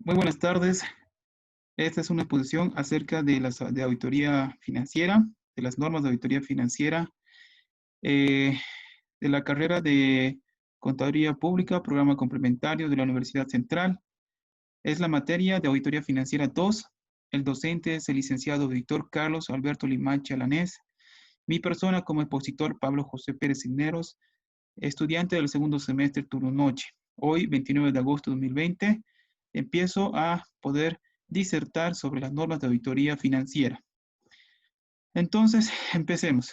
Muy buenas tardes. Esta es una exposición acerca de auditoría financiera, de las normas de auditoría financiera, eh, de la carrera de Contaduría Pública, programa complementario de la Universidad Central. Es la materia de Auditoría Financiera 2. El docente es el licenciado auditor Carlos Alberto Limache Alanés. Mi persona como expositor, Pablo José Pérez Cisneros, estudiante del segundo semestre turno noche. Hoy, 29 de agosto de 2020, empiezo a poder disertar sobre las normas de auditoría financiera. Entonces, empecemos.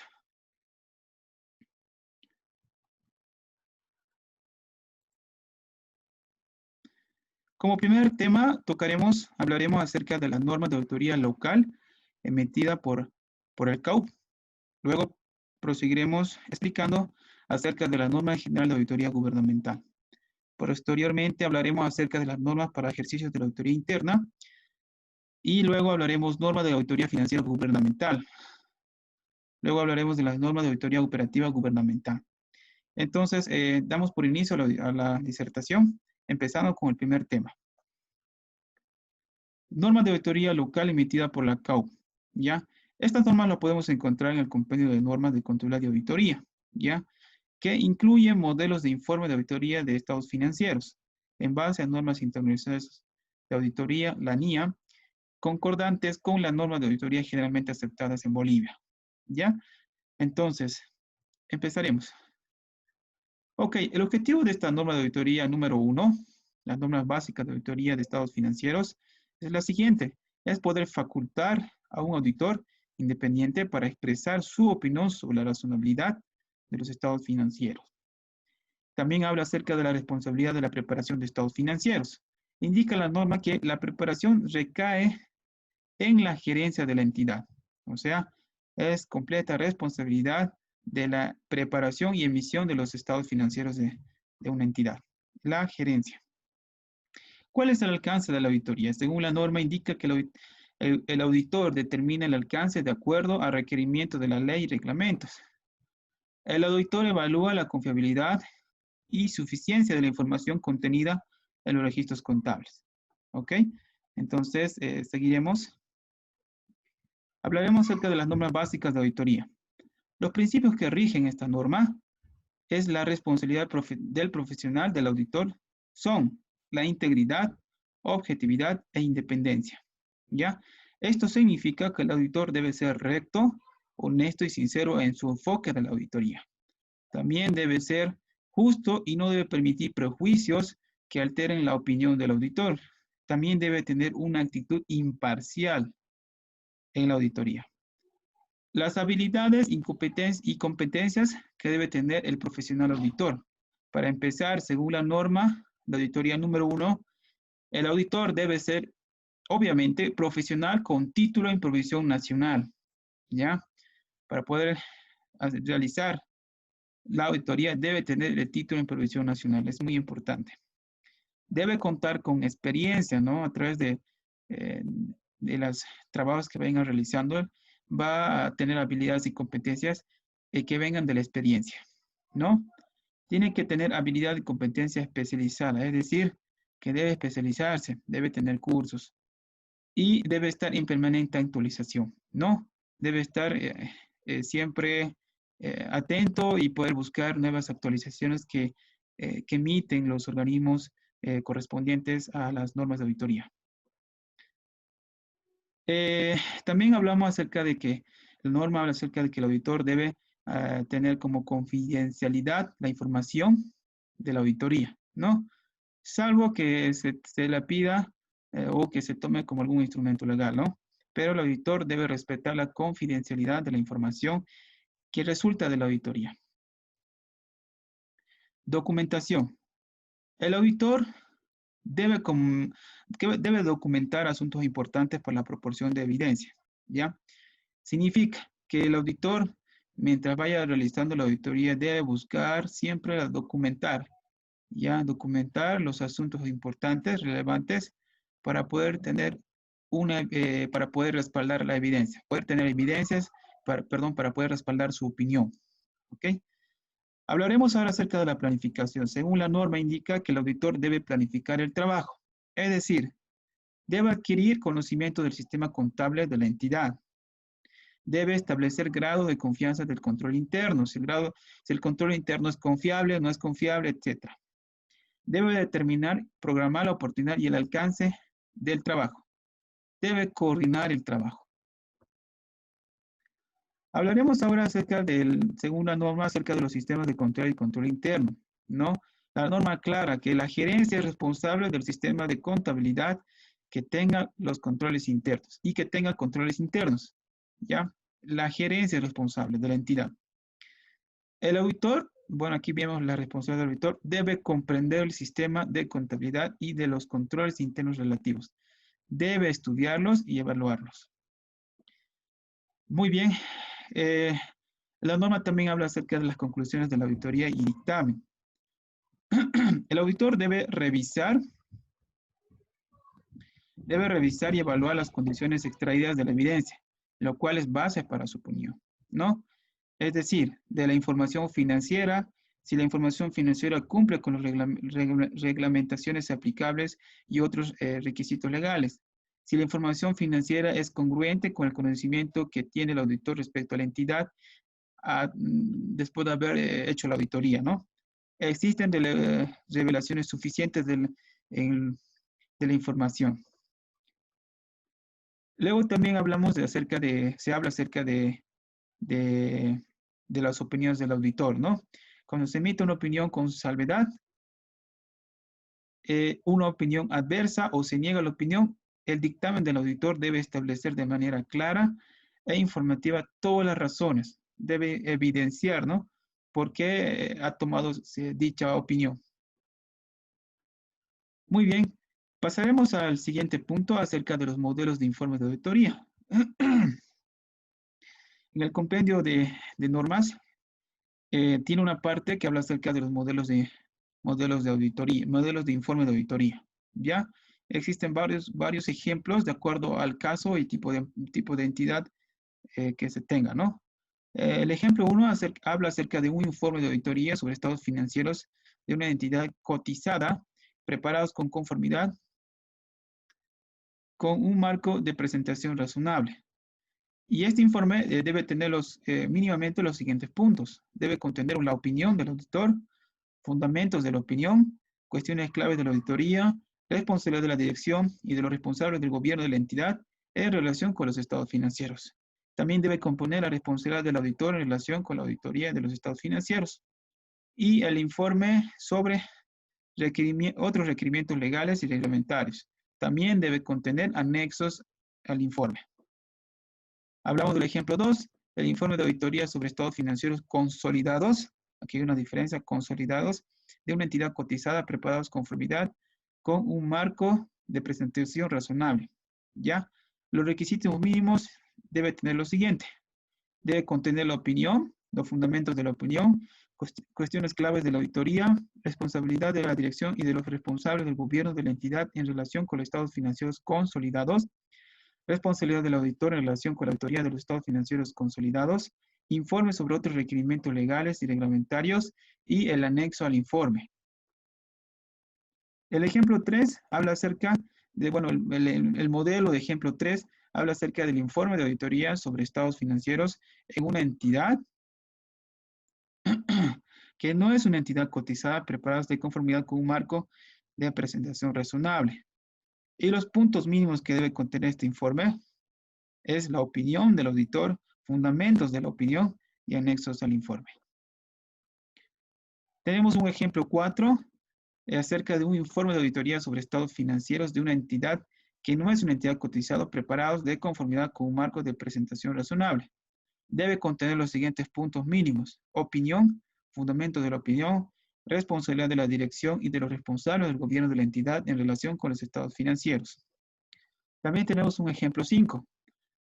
Como primer tema, hablaremos acerca de las normas de auditoría local emitida por el CAUP. Luego proseguiremos explicando acerca de la norma general de auditoría gubernamental. Posteriormente hablaremos acerca de las normas para ejercicios de la auditoría interna y luego hablaremos normas de auditoría financiera gubernamental. Luego hablaremos de las normas de auditoría operativa gubernamental. Entonces, damos por inicio a la disertación, empezando con el primer tema. Normas de auditoría local emitida por la CAUP, ¿ya? Estas normas las podemos encontrar en el compendio de normas de control de auditoría, ¿ya? Que incluye modelos de informe de auditoría de estados financieros, en base a normas internacionales de auditoría, la NIA, concordantes con las normas de auditoría generalmente aceptadas en Bolivia, ¿ya? Entonces, empezaremos. Ok, el objetivo de esta norma de auditoría número 1, las normas básicas de auditoría de estados financieros, es la siguiente, es poder facultar a un auditor independiente para expresar su opinión sobre la razonabilidad de los estados financieros. También habla acerca de la responsabilidad de la preparación de estados financieros. Indica la norma que la preparación recae en la gerencia de la entidad, o sea, es completa responsabilidad de la preparación y emisión de los estados financieros de una entidad, la gerencia. ¿Cuál es el alcance de la auditoría? Según la norma indica que el auditor determina el alcance de acuerdo a requerimientos de la ley y reglamentos. El auditor evalúa la confiabilidad y suficiencia de la información contenida en los registros contables. ¿Ok? Entonces, seguiremos. Hablaremos acerca de las normas básicas de auditoría. Los principios que rigen esta norma es la responsabilidad del profesional, del auditor, son la integridad, objetividad e independencia. ¿Ya? Esto significa que el auditor debe ser recto, honesto y sincero en su enfoque de la auditoría. También debe ser justo y no debe permitir prejuicios que alteren la opinión del auditor. También debe tener una actitud imparcial en la auditoría. Las habilidades y competencias que debe tener el profesional auditor. Para empezar, según la norma de auditoría número 1, el auditor debe ser, obviamente, profesional con título en provisión nacional, ¿ya? Para poder realizar la auditoría debe tener el título en provisión nacional, es muy importante. Debe contar con experiencia, ¿no? A través de los trabajos que vengan realizando, va a tener habilidades y competencias que vengan de la experiencia, ¿no? Tiene que tener habilidad y competencia especializada, es decir, que debe especializarse, debe tener cursos y debe estar en permanente actualización, ¿no? Debe estar siempre atento y poder buscar nuevas actualizaciones que emiten los organismos correspondientes a las normas de auditoría. También hablamos acerca de que la norma habla acerca de que el auditor debe tener como confidencialidad la información de la auditoría, ¿no? Salvo que se la pida o que se tome como algún instrumento legal, ¿no? Pero el auditor debe respetar la confidencialidad de la información que resulta de la auditoría. Documentación. El auditor debe, debe documentar asuntos importantes por la proporción de evidencia, ¿ya? Significa que el auditor, mientras vaya realizando la auditoría, debe buscar siempre documentar, ya documentar los asuntos importantes, relevantes, para poder tener para poder respaldar la evidencia, poder tener evidencias, para poder respaldar su opinión, ¿ok? Hablaremos ahora acerca de la planificación. Según la norma indica que el auditor debe planificar el trabajo, es decir, Debe adquirir conocimiento del sistema contable de la entidad. Debe establecer grado de confianza del control interno, si el control interno es confiable, no es confiable, etc. Debe determinar, programar la oportunidad y el alcance del trabajo. Debe coordinar el trabajo. Hablaremos ahora acerca del, según la norma, acerca de los sistemas de control y control interno, ¿no? La norma aclara que la gerencia es responsable del sistema de contabilidad que tenga los controles internos y que tenga controles internos, ¿ya? La gerencia es responsable de la entidad. El auditor, bueno, aquí vemos la responsabilidad del auditor, debe comprender el sistema de contabilidad y de los controles internos relativos. Debe estudiarlos y evaluarlos. Muy bien. La norma también habla acerca de las conclusiones de la auditoría y dictamen. El auditor debe revisar y evaluar las condiciones extraídas de la evidencia, lo cual es base para su opinión, ¿no? Es decir, de la información financiera, si la información financiera cumple con las reglamentaciones aplicables y otros requisitos legales. Si la información financiera es congruente con el conocimiento que tiene el auditor respecto a la entidad después de haber hecho la auditoría, ¿no? Existen revelaciones suficientes de la información. Luego también hablamos se habla acerca de las opiniones del auditor, ¿no? Cuando se emite una opinión con salvedad, una opinión adversa o se niega la opinión, el dictamen del auditor debe establecer de manera clara e informativa todas las razones. Debe evidenciar, ¿no? ¿Por qué ha tomado dicha opinión? Muy bien. Pasaremos al siguiente punto acerca de los modelos de informe de auditoría. En el compendio de normas, tiene una parte que habla acerca de los modelos de auditoría, modelos de informe de auditoría. ¿Ya? Existen varios ejemplos de acuerdo al caso y tipo de entidad que se tenga, ¿no? El ejemplo 1 habla acerca de un informe de auditoría sobre estados financieros de una entidad cotizada, preparados con conformidad con un marco de presentación razonable. Y este informe debe tener mínimamente los siguientes puntos. Debe contener la opinión del auditor, fundamentos de la opinión, cuestiones claves de la auditoría, responsabilidad de la dirección y de los responsables del gobierno de la entidad en relación con los estados financieros. También debe componer la responsabilidad del auditor en relación con la auditoría de los estados financieros. Y el informe sobre otros requerimientos legales y reglamentarios. También debe contener anexos al informe. Hablamos del ejemplo 2, el informe de auditoría sobre estados financieros consolidados. Aquí hay una diferencia, consolidados, de una entidad cotizada preparados conformidad con un marco de presentación razonable. ¿Ya? Los requisitos mínimos debe tener lo siguiente. Debe contener la opinión, los fundamentos de la opinión, cuestiones claves de la auditoría, responsabilidad de la dirección y de los responsables del gobierno de la entidad en relación con los estados financieros consolidados, responsabilidad del auditor en relación con la auditoría de los estados financieros consolidados, informe sobre otros requerimientos legales y reglamentarios y el anexo al informe. El ejemplo 3 habla acerca de, bueno, el modelo de ejemplo 3 habla acerca del informe de auditoría sobre estados financieros en una entidad que no es una entidad cotizada preparada de conformidad con un marco de presentación razonable. Y los puntos mínimos que debe contener este informe es la opinión del auditor, fundamentos de la opinión y anexos al informe. Tenemos un ejemplo 4 acerca de un informe de auditoría sobre estados financieros de una entidad que no es una entidad cotizada preparados de conformidad con un marco de presentación razonable. Debe contener los siguientes puntos mínimos: opinión, fundamento de la opinión, responsabilidad de la dirección y de los responsables del gobierno de la entidad en relación con los estados financieros. También tenemos un ejemplo 5.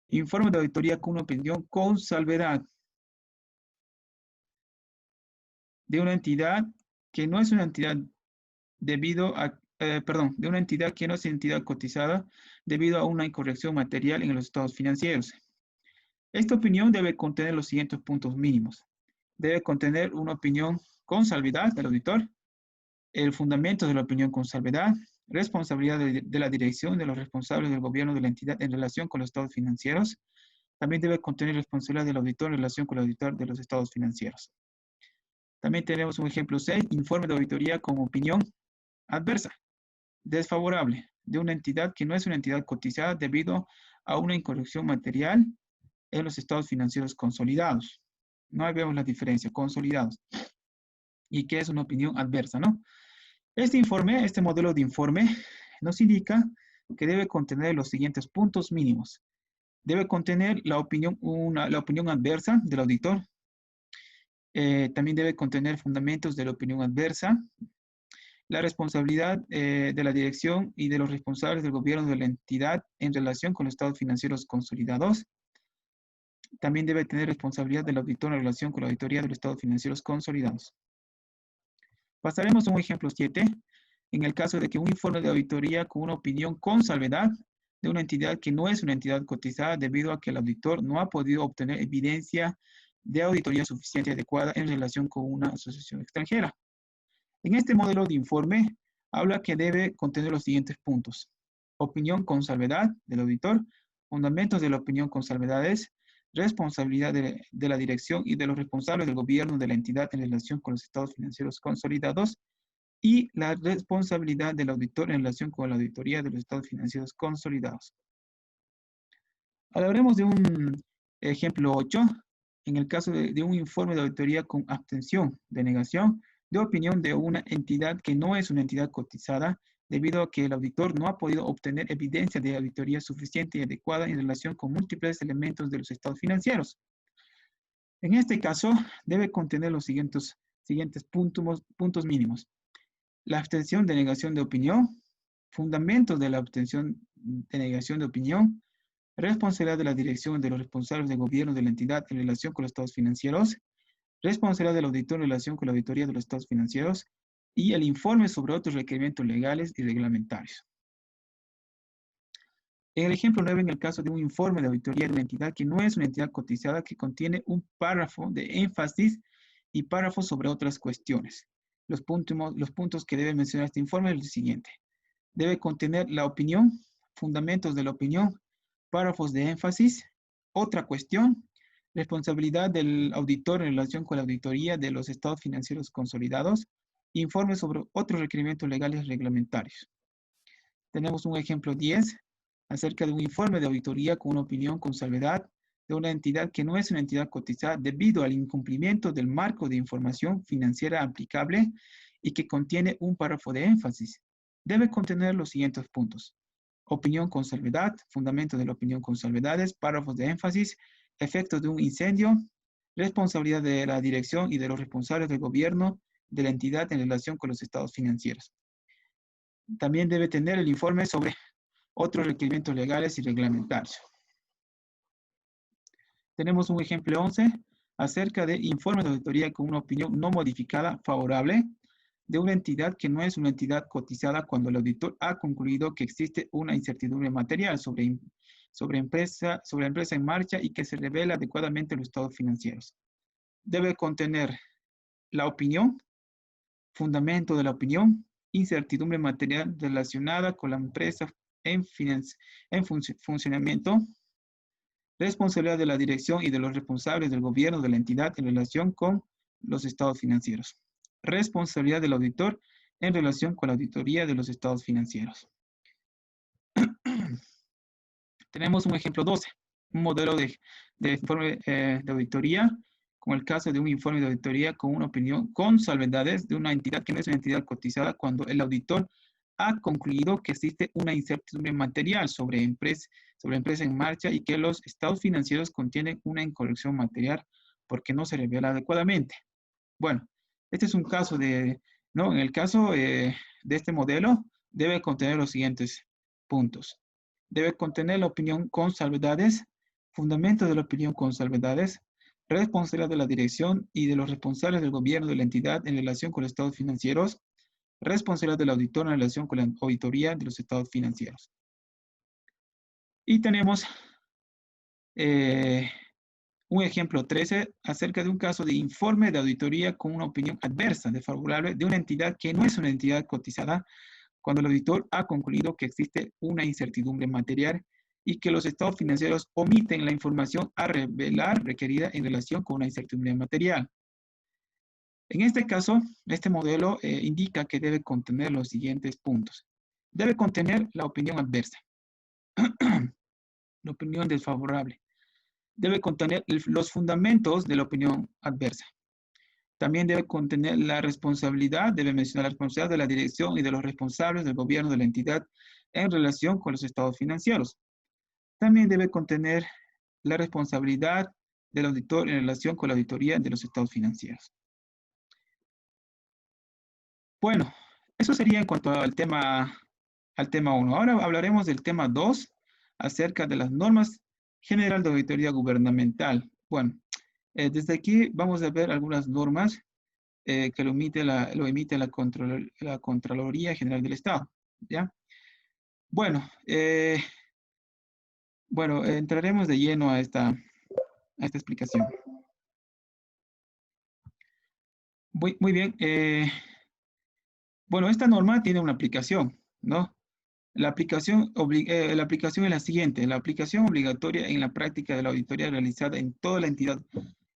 Informe de auditoría con una opinión con salvedad de una entidad que no es una entidad de una entidad que no es entidad cotizada debido a una incorrección material en los estados financieros. Esta opinión debe contener los siguientes puntos mínimos. Debe contener una opinión con salvedad del auditor, el fundamento de la opinión con salvedad, responsabilidad de la dirección de los responsables del gobierno de la entidad en relación con los estados financieros. También debe contener responsabilidad del auditor en relación con el auditor de los estados financieros. También tenemos un ejemplo 6, informe de auditoría con opinión adversa, desfavorable, de una entidad que no es una entidad cotizada debido a una incorrección material en los estados financieros consolidados. No ahí vemos la diferencia, consolidados. Y que es una opinión adversa, ¿no? Este informe, este modelo de informe, nos indica que debe contener los siguientes puntos mínimos. Debe contener la opinión adversa del auditor. También debe contener fundamentos de la opinión adversa, la responsabilidad de la dirección y de los responsables del gobierno de la entidad en relación con los estados financieros consolidados. También debe tener responsabilidad del auditor en relación con la auditoría de los estados financieros consolidados. Pasaremos a un ejemplo 7. En el caso de que un informe de auditoría con una opinión con salvedad de una entidad que no es una entidad cotizada debido a que el auditor no ha podido obtener evidencia de auditoría suficiente y adecuada en relación con una asociación extranjera. En este modelo de informe habla que debe contener los siguientes puntos. Opinión con salvedad del auditor, fundamentos de la opinión con salvedades, responsabilidad de la dirección y de los responsables del gobierno de la entidad en relación con los estados financieros consolidados y la responsabilidad del auditor en relación con la auditoría de los estados financieros consolidados. Hablaremos de un ejemplo 8, en el caso de un informe de auditoría con abstención, denegación de opinión de una entidad que no es una entidad cotizada, debido a que el auditor no ha podido obtener evidencia de auditoría suficiente y adecuada en relación con múltiples elementos de los estados financieros. En este caso, debe contener los siguientes puntos mínimos. La abstención de negación de opinión, fundamentos de la abstención de negación de opinión, responsabilidad de la dirección de los responsables de gobierno de la entidad en relación con los estados financieros, responsabilidad del auditor en relación con la auditoría de los estados financieros y el informe sobre otros requerimientos legales y reglamentarios. En el ejemplo 9, en el caso de un informe de auditoría de una entidad que no es una entidad cotizada, que contiene un párrafo de énfasis y párrafos sobre otras cuestiones. Los puntos que debe mencionar este informe es el siguiente. Debe contener la opinión, fundamentos de la opinión, párrafos de énfasis, otra cuestión, responsabilidad del auditor en relación con la auditoría de los estados financieros consolidados, informes sobre otros requerimientos legales y reglamentarios. Tenemos un ejemplo 10 acerca de un informe de auditoría con una opinión con salvedad de una entidad que no es una entidad cotizada debido al incumplimiento del marco de información financiera aplicable y que contiene un párrafo de énfasis. Debe contener los siguientes puntos. Opinión con salvedad, fundamento de la opinión con salvedades, párrafos de énfasis, efectos de un incendio, responsabilidad de la dirección y de los responsables del gobierno de la entidad en relación con los estados financieros. También debe tener el informe sobre otros requerimientos legales y reglamentarios. Tenemos un ejemplo 11 acerca de informe de auditoría con una opinión no modificada favorable de una entidad que no es una entidad cotizada cuando el auditor ha concluido que existe una incertidumbre material sobre empresa en marcha y que se revela adecuadamente los estados financieros. Debe contener la opinión, fundamento de la opinión, incertidumbre material relacionada con la empresa en funcionamiento, responsabilidad de la dirección y de los responsables del gobierno de la entidad en relación con los estados financieros. Responsabilidad del auditor en relación con la auditoría de los estados financieros. Tenemos un ejemplo 12, un modelo de informe de auditoría, como el caso de un informe de auditoría con una opinión con salvedades de una entidad que no es una entidad cotizada cuando el auditor ha concluido que existe una incertidumbre material sobre empresa en marcha y que los estados financieros contienen una incorrección material porque no se revela adecuadamente. Bueno, este es un caso ¿no? En el caso de este modelo, debe contener los siguientes puntos. Debe contener la opinión con salvedades, fundamentos de la opinión con salvedades, responsabilidad de la dirección y de los responsables del gobierno de la entidad en relación con los estados financieros, responsabilidad del auditor en relación con la auditoría de los estados financieros. Y tenemos un ejemplo 13 acerca de un caso de informe de auditoría con una opinión adversa, desfavorable, de una entidad que no es una entidad cotizada cuando el auditor ha concluido que existe una incertidumbre material y que los estados financieros omiten la información a revelar requerida en relación con una incertidumbre material. En este caso, este modelo indica que debe contener los siguientes puntos. Debe contener la opinión adversa, la opinión desfavorable. Debe contener los fundamentos de la opinión adversa. También debe contener la responsabilidad, debe mencionar la responsabilidad de la dirección y de los responsables del gobierno de la entidad en relación con los estados financieros. También debe contener la responsabilidad del auditor en relación con la auditoría de los estados financieros. Bueno, eso sería en cuanto al tema 1. Ahora hablaremos del tema 2, acerca de las normas general de auditoría gubernamental. Bueno, desde aquí vamos a ver algunas normas que lo emite la Contraloría General del Estado. ¿Ya? Bueno, entraremos de lleno a esta explicación. Muy bien. Bueno, esta norma tiene una aplicación, ¿no? La aplicación es la siguiente. La aplicación obligatoria en la práctica de la auditoría realizada en toda la entidad,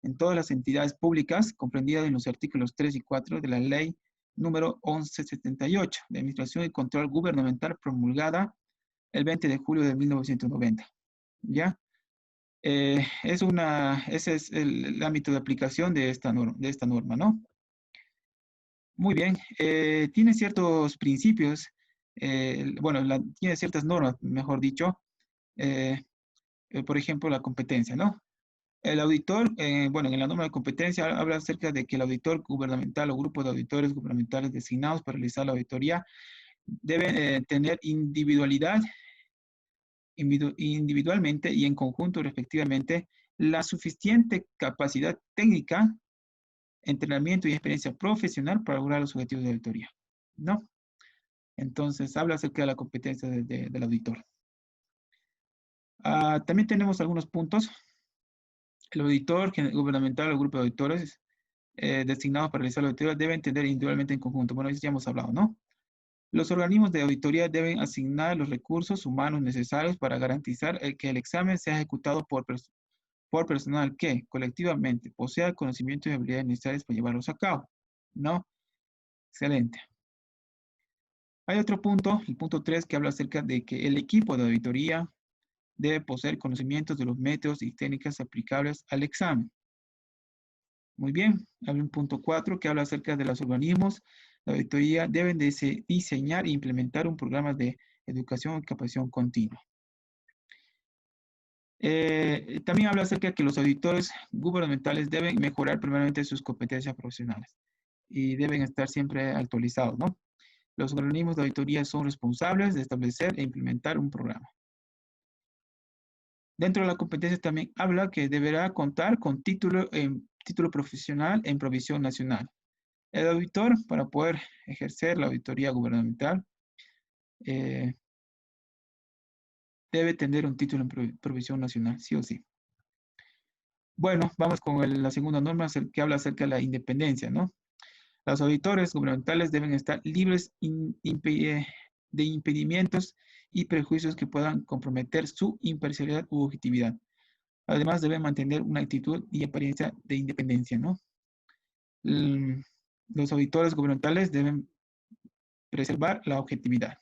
en todas las entidades públicas, comprendidas en los artículos 3 y 4 de la Ley número 1178 de Administración y Control Gubernamental, promulgada el 20 de julio de 1990. ¿Ya? Ese es el ámbito de aplicación de esta norma, ¿no? Muy bien. Tiene ciertos principios, tiene ciertas normas, mejor dicho, por ejemplo, la competencia, ¿no? El auditor, en la norma de competencia habla acerca de que el auditor gubernamental o grupo de auditores gubernamentales designados para realizar la auditoría deben tener individualmente y en conjunto respectivamente la suficiente capacidad técnica, entrenamiento y experiencia profesional para lograr los objetivos de auditoría, ¿no? Entonces, habla acerca de la competencia del auditor. También tenemos algunos puntos. El auditor gubernamental o grupo de auditores designados para realizar la auditoría deben entender individualmente en conjunto. Bueno, eso ya hemos hablado, ¿no? Los organismos de auditoría deben asignar los recursos humanos necesarios para garantizar que el examen sea ejecutado por personal que, colectivamente, posea conocimientos y habilidades necesarias para llevarlos a cabo, ¿no? Excelente. Hay otro punto, el punto 3, que habla acerca de que el equipo de auditoría debe poseer conocimientos de los métodos y técnicas aplicables al examen. Muy bien. Hay un punto 4 que habla acerca de los organismos de auditoría deben diseñar e implementar un programa de educación y capacitación continua. También habla acerca de que los auditores gubernamentales deben mejorar primeramente sus competencias profesionales y deben estar siempre actualizados, ¿no? Los organismos de auditoría son responsables de establecer e implementar un programa. Dentro de la competencia también habla que deberá contar con título profesional en provisión nacional. El auditor, para poder ejercer la auditoría gubernamental, debe tener un título en provisión nacional, sí o sí. Bueno, vamos con la segunda norma que habla acerca de la independencia, ¿no? Los auditores gubernamentales deben estar libres de impedimentos y prejuicios que puedan comprometer su imparcialidad u objetividad. Además, deben mantener una actitud y apariencia de independencia, ¿no? Los auditores gubernamentales deben preservar la objetividad.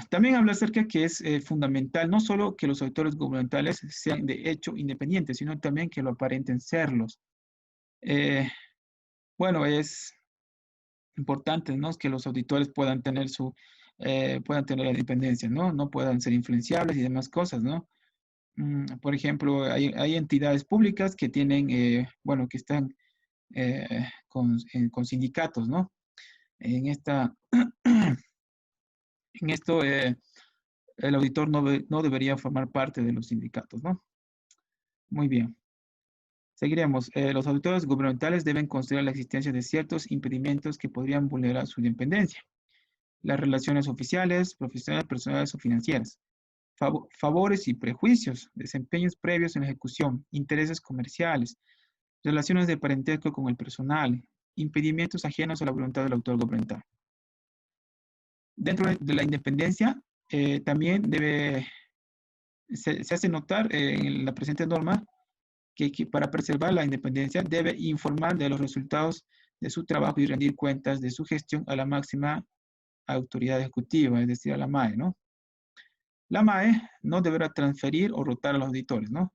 También habla acerca que es fundamental no solo que los auditores gubernamentales sean de hecho independientes, sino también que lo aparenten serlos. Bueno, es importante, ¿no? Que los auditores puedan tener la independencia, ¿no? No puedan ser influenciables y demás cosas, ¿no? Por ejemplo, hay entidades públicas que tienen, que están con sindicatos, ¿no? En esto, el auditor no debería formar parte de los sindicatos, ¿no? Muy bien. Seguiremos. Los auditores gubernamentales deben considerar la existencia de ciertos impedimentos que podrían vulnerar su independencia. Las relaciones oficiales, profesionales, personales o financieras. Favores y prejuicios, desempeños previos en la ejecución, intereses comerciales, relaciones de parentesco con el personal, impedimentos ajenos a la voluntad del autor gubernamental. Dentro de la independencia, también se hace notar en la presente norma que para preservar la independencia debe informar de los resultados de su trabajo y rendir cuentas de su gestión a la máxima autoridad ejecutiva, es decir, a la MAE, ¿no? La MAE no deberá transferir o rotar a los auditores, ¿no?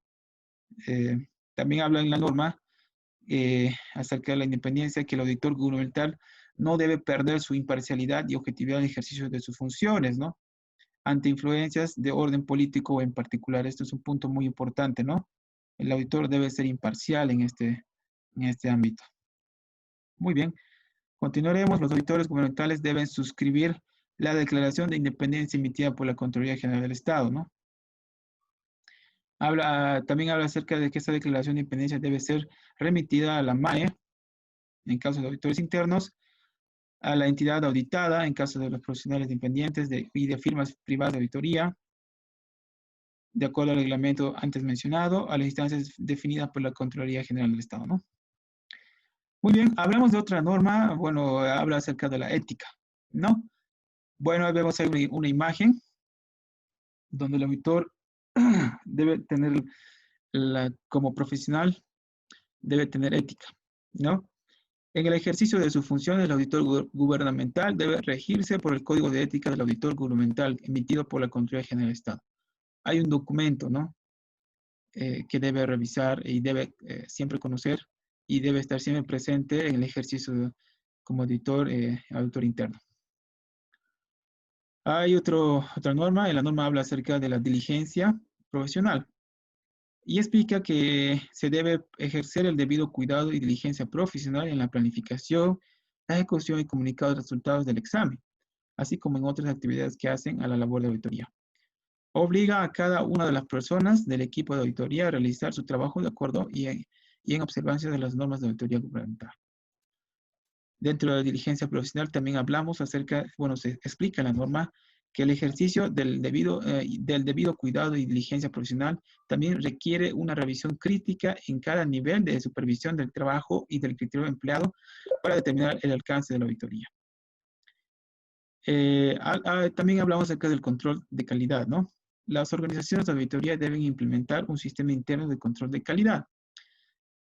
Eh, También habla en la norma acerca de la independencia que el auditor gubernamental no debe perder su imparcialidad y objetividad en el ejercicio de sus funciones, ¿no? Ante influencias de orden político en particular. Esto es un punto muy importante, ¿no? El auditor debe ser imparcial en este ámbito. Muy bien. Continuaremos. Los auditores gubernamentales deben suscribir la declaración de independencia emitida por la Contraloría General del Estado, ¿no? También habla acerca de que esta declaración de independencia debe ser remitida a la MAE, en caso de auditores internos, a la entidad auditada, en caso de los profesionales independientes y de firmas privadas de auditoría, de acuerdo al reglamento antes mencionado, a las instancias definidas por la Contraloría General del Estado, ¿no? Muy bien, hablamos de otra norma, bueno, habla acerca de la ética, ¿no? Bueno, ahí vemos ahí una imagen donde el auditor debe tener, como profesional, debe tener ética, ¿no? En el ejercicio de su función, el auditor gubernamental debe regirse por el Código de Ética del Auditor Gubernamental emitido por la Contraloría General del Estado. Hay un documento, ¿no? Que debe revisar y debe siempre conocer y debe estar siempre presente en el ejercicio como auditor interno. Hay otra norma, y la norma habla acerca de la diligencia profesional y explica que se debe ejercer el debido cuidado y diligencia profesional en la planificación, la ejecución y comunicado de resultados del examen, así como en otras actividades que hacen a la labor de auditoría. Obliga a cada una de las personas del equipo de auditoría a realizar su trabajo de acuerdo y en observancia de las normas de auditoría gubernamental. Dentro de la diligencia profesional también hablamos acerca, bueno, se explica en la norma que el ejercicio del debido cuidado y diligencia profesional también requiere una revisión crítica en cada nivel de supervisión del trabajo y del criterio empleado para determinar el alcance de la auditoría. También hablamos acerca del control de calidad, ¿no? Las organizaciones de auditoría deben implementar un sistema interno de control de calidad.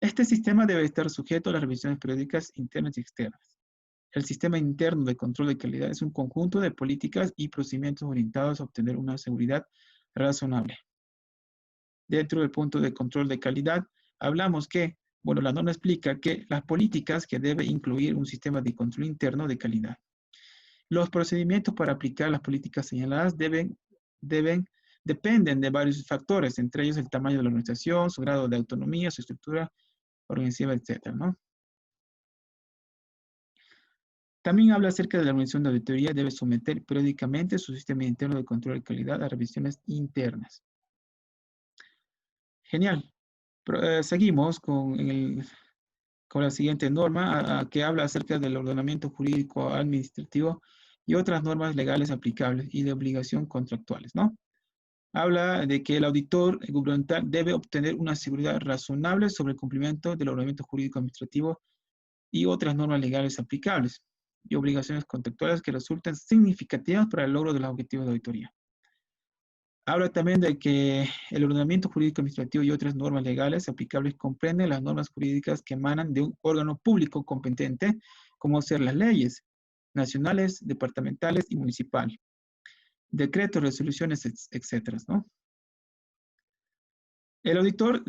Este sistema debe estar sujeto a las revisiones periódicas internas y externas. El sistema interno de control de calidad es un conjunto de políticas y procedimientos orientados a obtener una seguridad razonable. Dentro del punto de control de calidad, hablamos que, bueno, la norma explica que las políticas que debe incluir un sistema de control interno de calidad. Los procedimientos para aplicar las políticas señaladas dependen de varios factores, entre ellos el tamaño de la organización, su grado de autonomía, su estructura organizativa, etcétera, ¿no? También habla acerca de la organización de auditoría, debe someter periódicamente su sistema interno de control de calidad a revisiones internas. Genial. Seguimos con la siguiente norma, que habla acerca del ordenamiento jurídico administrativo y otras normas legales aplicables y de obligación contractuales, ¿no? Habla de que el auditor gubernamental debe obtener una seguridad razonable sobre el cumplimiento del ordenamiento jurídico administrativo y otras normas legales aplicables y obligaciones contractuales que resulten significativas para el logro de los objetivos de auditoría. Habla también de que el ordenamiento jurídico administrativo y otras normas legales aplicables comprenden las normas jurídicas que emanan de un órgano público competente, como ser las leyes nacionales, departamentales y municipal, decretos, resoluciones, etcétera, ¿no? El auditor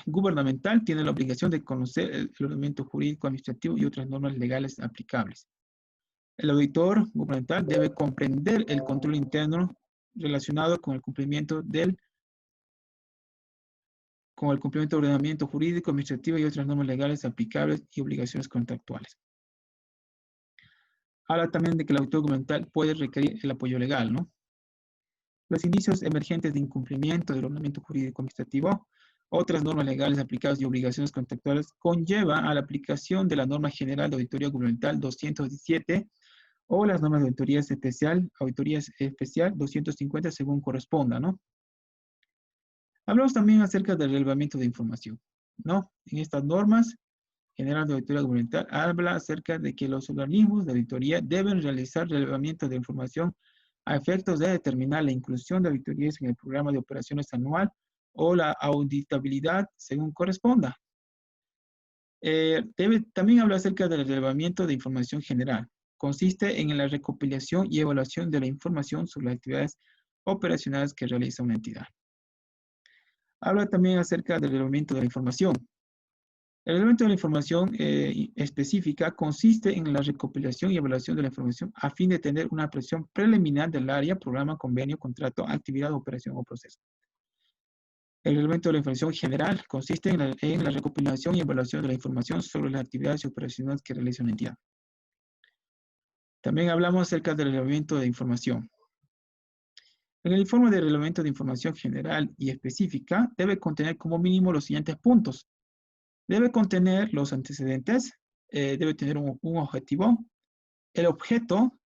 gubernamental tiene la obligación de conocer el ordenamiento jurídico administrativo y otras normas legales aplicables. El auditor gubernamental debe comprender el control interno relacionado con el cumplimiento del ordenamiento jurídico, administrativo y otras normas legales aplicables y obligaciones contractuales. Habla también de que el auditor gubernamental puede requerir el apoyo legal, ¿no? Los indicios emergentes de incumplimiento del ordenamiento jurídico administrativo, otras normas legales aplicables y obligaciones contractuales conlleva a la aplicación de la norma general de auditoría gubernamental 217 o las normas de auditoría especial 250 según corresponda, ¿no? Hablamos también acerca del relevamiento de información, ¿no? En estas normas General de Auditoría Gubernamental habla acerca de que los organismos de auditoría deben realizar relevamiento de información a efectos de determinar la inclusión de auditorías en el programa de operaciones anual o la auditabilidad según corresponda. También habla acerca del relevamiento de información general. Consiste en la recopilación y evaluación de la información sobre las actividades operacionales que realiza una entidad. Habla también acerca del relevamiento de la información. El relevamiento de la información específica consiste en la recopilación y evaluación de la información a fin de tener una apreciación preliminar del área, programa, convenio, contrato, actividad, operación o proceso. El relevamiento de la información general consiste en la recopilación y evaluación de la información sobre las actividades y operaciones que realiza una entidad. También hablamos acerca del relevamiento de información. En el informe de relevamiento de información general y específica debe contener como mínimo los siguientes puntos. Debe contener los antecedentes, debe tener un objetivo, el objeto,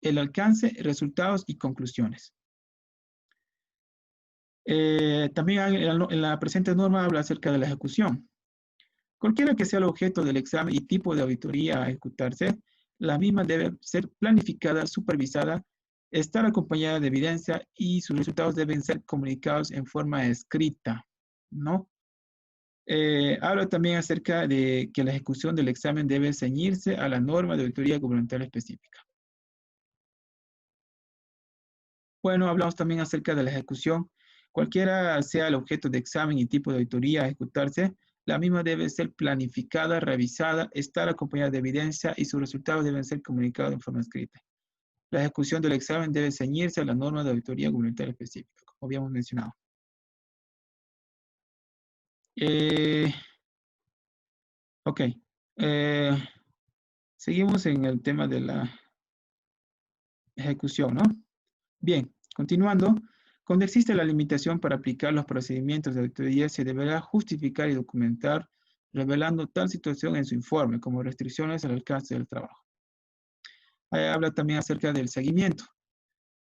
el alcance, resultados y conclusiones. También en la presente norma habla acerca de la ejecución. Cualquiera que sea el objeto del examen y tipo de auditoría a ejecutarse, la misma debe ser planificada, supervisada, estar acompañada de evidencia y sus resultados deben ser comunicados en forma escrita, ¿no? Habla también acerca de que la ejecución del examen debe ceñirse a la norma de auditoría gubernamental específica. Bueno, hablamos también acerca de la ejecución. Cualquiera sea el objeto de examen y tipo de auditoría a ejecutarse, la misma debe ser planificada, revisada, estar acompañada de evidencia y sus resultados deben ser comunicados en forma escrita. La ejecución del examen debe ceñirse a la norma de auditoría gubernamental específica, como habíamos mencionado. Ok. Seguimos en el tema de la ejecución, ¿no? Bien, continuando. Cuando existe la limitación para aplicar los procedimientos de auditoría, se deberá justificar y documentar, revelando tal situación en su informe, como restricciones al alcance del trabajo. Habla también acerca del seguimiento.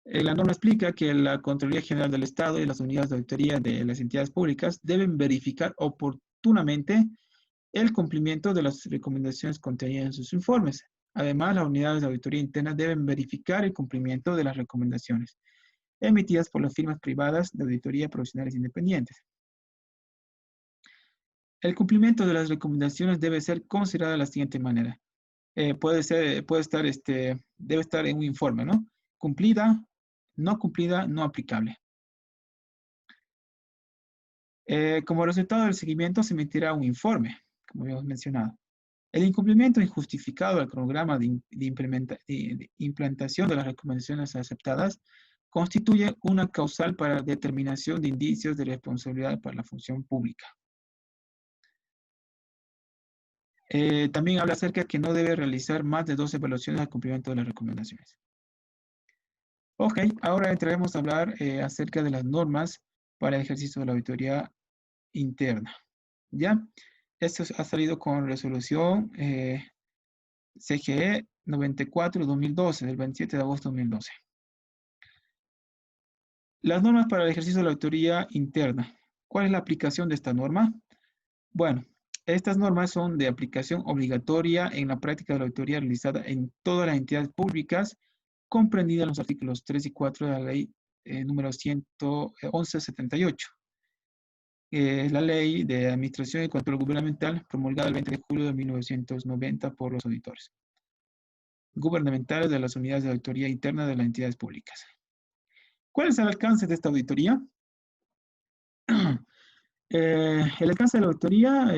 La norma explica que la Contraloría General del Estado y las unidades de auditoría de las entidades públicas deben verificar oportunamente el cumplimiento de las recomendaciones contenidas en sus informes. Además, las unidades de auditoría interna deben verificar el cumplimiento de las recomendaciones emitidas por las firmas privadas de auditoría profesionales independientes. El cumplimiento de las recomendaciones debe ser considerado de la siguiente manera. Debe estar en un informe, ¿no? Cumplida, no aplicable. Como resultado del seguimiento se emitirá un informe, como habíamos mencionado. El incumplimiento injustificado del cronograma de implantación de las recomendaciones aceptadas constituye una causal para determinación de indicios de responsabilidad para la función pública. También habla acerca de que no debe realizar más de 2 evaluaciones al cumplimiento de las recomendaciones. Ok, ahora entraremos a hablar acerca de las normas para el ejercicio de la auditoría interna. ¿Ya? Esto ha salido con resolución CGE 94-2012, del 27 de agosto de 2012. Las normas para el ejercicio de la auditoría interna. ¿Cuál es la aplicación de esta norma? Bueno, estas normas son de aplicación obligatoria en la práctica de la auditoría realizada en todas las entidades públicas, comprendidas en los artículos 3 y 4 de la ley número 1178. Es la ley de administración y control gubernamental promulgada el 20 de julio de 1990 por los auditores gubernamentales de las unidades de auditoría interna de las entidades públicas. ¿Cuál es el alcance de esta auditoría? El alcance de la auditoría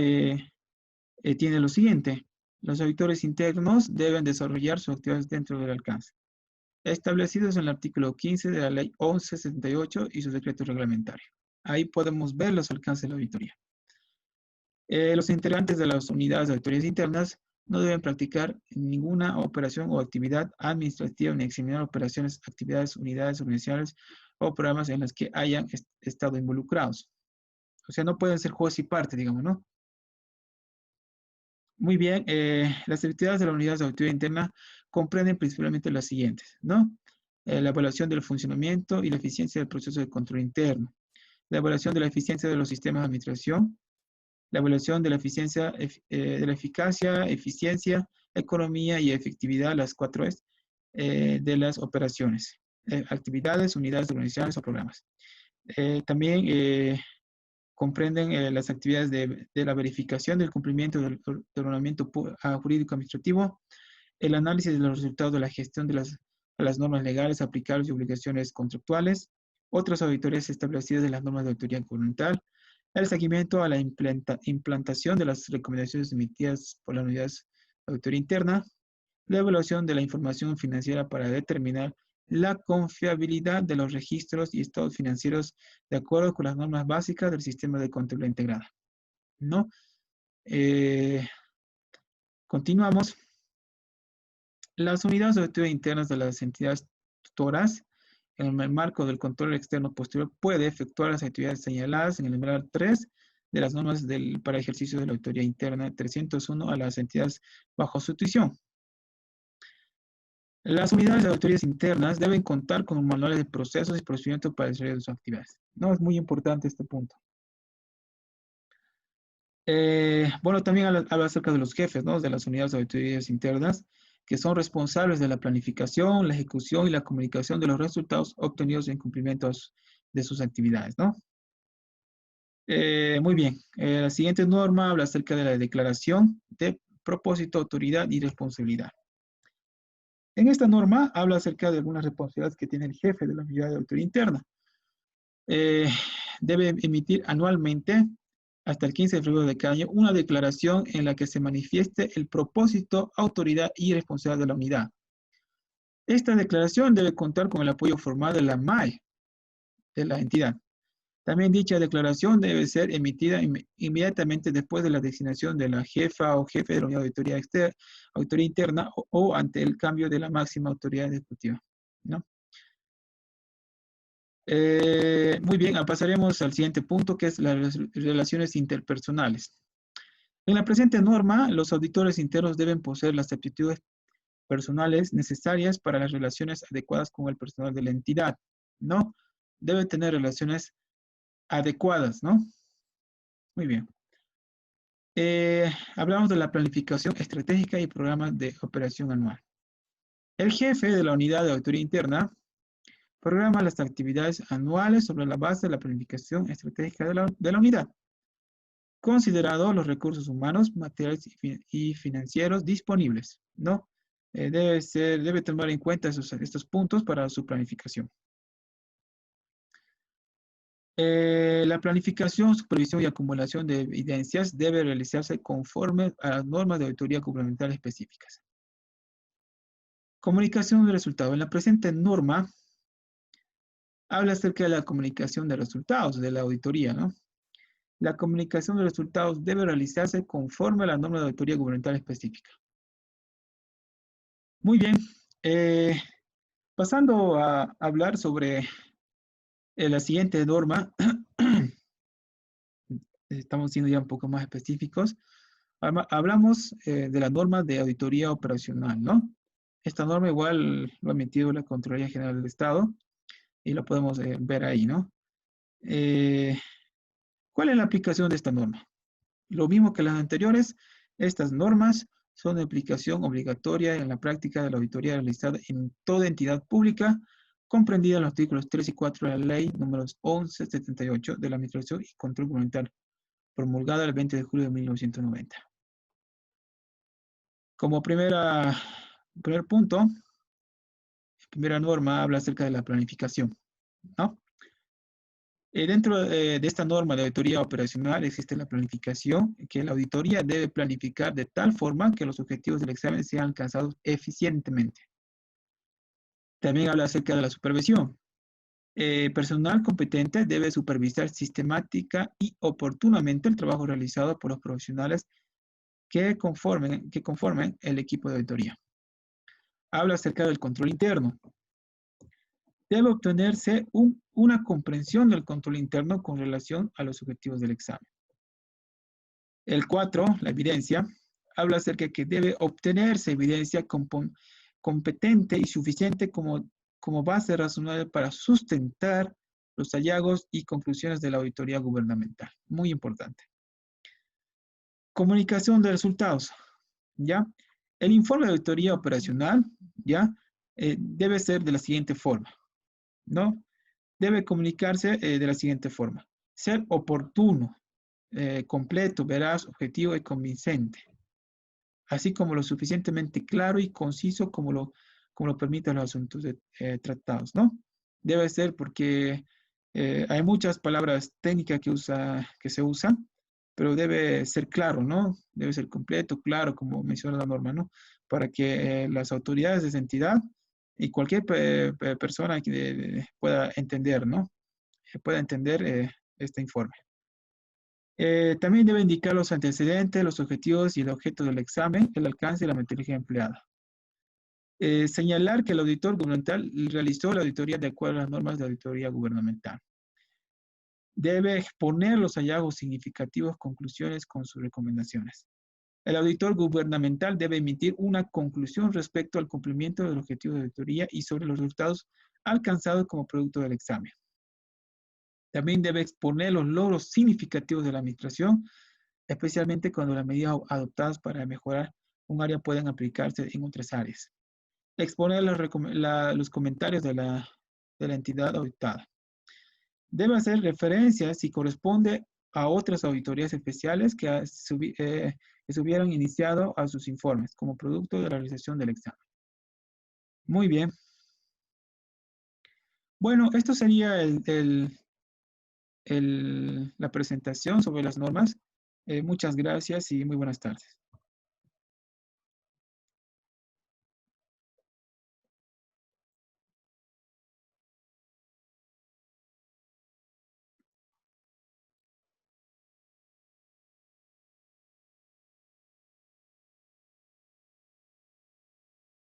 tiene lo siguiente. Los auditores internos deben desarrollar sus actividades dentro del alcance, establecidos en el artículo 15 de la ley 1178 y su decreto reglamentario. Ahí podemos ver los alcances de la auditoría. Los integrantes de las unidades de auditorías internas no deben practicar ninguna operación o actividad administrativa ni examinar operaciones, actividades, unidades, organizaciones o programas en las que hayan estado involucrados. O sea, no pueden ser juez y parte, digamos, ¿no? Muy bien, las actividades de las unidades de auditoría interna comprenden principalmente las siguientes, ¿no? La evaluación del funcionamiento y la eficiencia del proceso de control interno, la evaluación de la eficiencia de los sistemas de administración, la evaluación de la eficiencia, de la eficacia, eficiencia, economía y efectividad, las 4 Es, de las operaciones, actividades, unidades organizacionales o programas. También comprenden las actividades de la verificación del cumplimiento del ordenamiento jurídico administrativo, el análisis de los resultados de la gestión de las normas legales aplicables y obligaciones contractuales, otras auditorías establecidas en las normas de auditoría gubernamental, el seguimiento a la implantación de las recomendaciones emitidas por la unidad de auditoría interna, la evaluación de la información financiera para determinar la confiabilidad de los registros y estados financieros de acuerdo con las normas básicas del sistema de contabilidad integrada, ¿no? Continuamos. Las unidades de auditoría internas de las entidades tutoras, en el marco del control externo posterior, puede efectuar las actividades señaladas en el numeral 3 de las normas para ejercicio de la auditoría interna 301 a las entidades bajo su tuición. Las unidades de auditorías internas deben contar con manuales de procesos y procedimientos para el desarrollo de sus actividades. No, es muy importante este punto. Bueno, también habla acerca de los jefes, ¿no? De las unidades de auditorías internas, que son responsables de la planificación, la ejecución y la comunicación de los resultados obtenidos en cumplimiento de sus actividades, ¿no? Muy bien. La siguiente norma habla acerca de la declaración de propósito, autoridad y responsabilidad. En esta norma habla acerca de algunas responsabilidades que tiene el jefe de la unidad de auditoría interna. Debe emitir anualmente, hasta el 15 de febrero de cada año, una declaración en la que se manifieste el propósito, autoridad y responsabilidad de la unidad. Esta declaración debe contar con el apoyo formal de la MAE, de la entidad. También dicha declaración debe ser emitida inmediatamente después de la designación de la jefa o jefe de la unidad de auditoría, auditoría interna o ante el cambio de la máxima autoridad ejecutiva, ¿no? Muy bien, pasaremos al siguiente punto, que es las relaciones interpersonales. En la presente norma, los auditores internos deben poseer las aptitudes personales necesarias para las relaciones adecuadas con el personal de la entidad, ¿no? Debe tener relaciones adecuadas, ¿no? Muy bien. Hablamos de la planificación estratégica y programas de operación anual. El jefe de la unidad de auditoría interna programa las actividades anuales sobre la base de la planificación estratégica de la unidad, considerado los recursos humanos, materiales y financieros disponibles, ¿no? Debe tomar en cuenta estos puntos para su planificación. La planificación, supervisión y acumulación de evidencias debe realizarse conforme a las normas de auditoría gubernamental específicas. Comunicación de resultados. En la presente norma habla acerca de la comunicación de resultados de la auditoría, ¿no? La comunicación de resultados debe realizarse conforme a la norma de auditoría gubernamental específica. Muy bien. Pasando a hablar sobre la siguiente norma, estamos siendo ya un poco más específicos. Hablamos de la norma de auditoría operacional, ¿no? Esta norma igual lo ha emitido la Contraloría General del Estado y lo podemos ver ahí, ¿no? ¿Cuál es la aplicación de esta norma? Lo mismo que las anteriores, estas normas son de aplicación obligatoria en la práctica de la auditoría realizada en toda entidad pública, comprendida en los artículos 3 y 4 de la Ley números 1178 de la Administración y Control Gubernamental, promulgada el 20 de julio de 1990. Como primer punto, primera norma habla acerca de la planificación, ¿no? Dentro de esta norma de auditoría operacional existe la planificación, que la auditoría debe planificar de tal forma que los objetivos del examen sean alcanzados eficientemente. También habla acerca de la supervisión. Personal competente debe supervisar sistemática y oportunamente el trabajo realizado por los profesionales que conformen el equipo de auditoría. Habla acerca del control interno. Debe obtenerse una comprensión del control interno con relación a los objetivos del examen. El 4, la evidencia, habla acerca de que debe obtenerse evidencia competente y suficiente como base razonable para sustentar los hallazgos y conclusiones de la auditoría gubernamental. Muy importante. Comunicación de resultados, ¿ya? El informe de auditoría operacional, ¿ya? Debe ser de la siguiente forma, ¿no? Debe comunicarse de la siguiente forma. Ser oportuno, completo, veraz, objetivo y convincente, así como lo suficientemente claro y conciso como lo permiten los asuntos tratados, ¿no? Debe ser porque hay muchas palabras técnicas que se usan, pero debe ser claro, ¿no? Debe ser completo, claro, como menciona la norma, ¿no? Para que las autoridades de esa entidad y cualquier persona que pueda entender, ¿no? Pueda entender este informe. También debe indicar los antecedentes, los objetivos y el objeto del examen, el alcance y la metodología empleada. Señalar que el auditor gubernamental realizó la auditoría de acuerdo a las normas de auditoría gubernamental. Debe exponer los hallazgos significativos, conclusiones con sus recomendaciones. El auditor gubernamental debe emitir una conclusión respecto al cumplimiento del objetivo de auditoría y sobre los resultados alcanzados como producto del examen. También debe exponer los logros significativos de la administración, especialmente cuando las medidas adoptadas para mejorar un área pueden aplicarse en otras áreas. Exponer los comentarios de la entidad auditada. Debe hacer referencia si corresponde a otras auditorías especiales que se hubieran iniciado a sus informes como producto de la realización del examen. Muy bien. Bueno, esto sería la presentación sobre las normas. Muchas gracias y muy buenas tardes.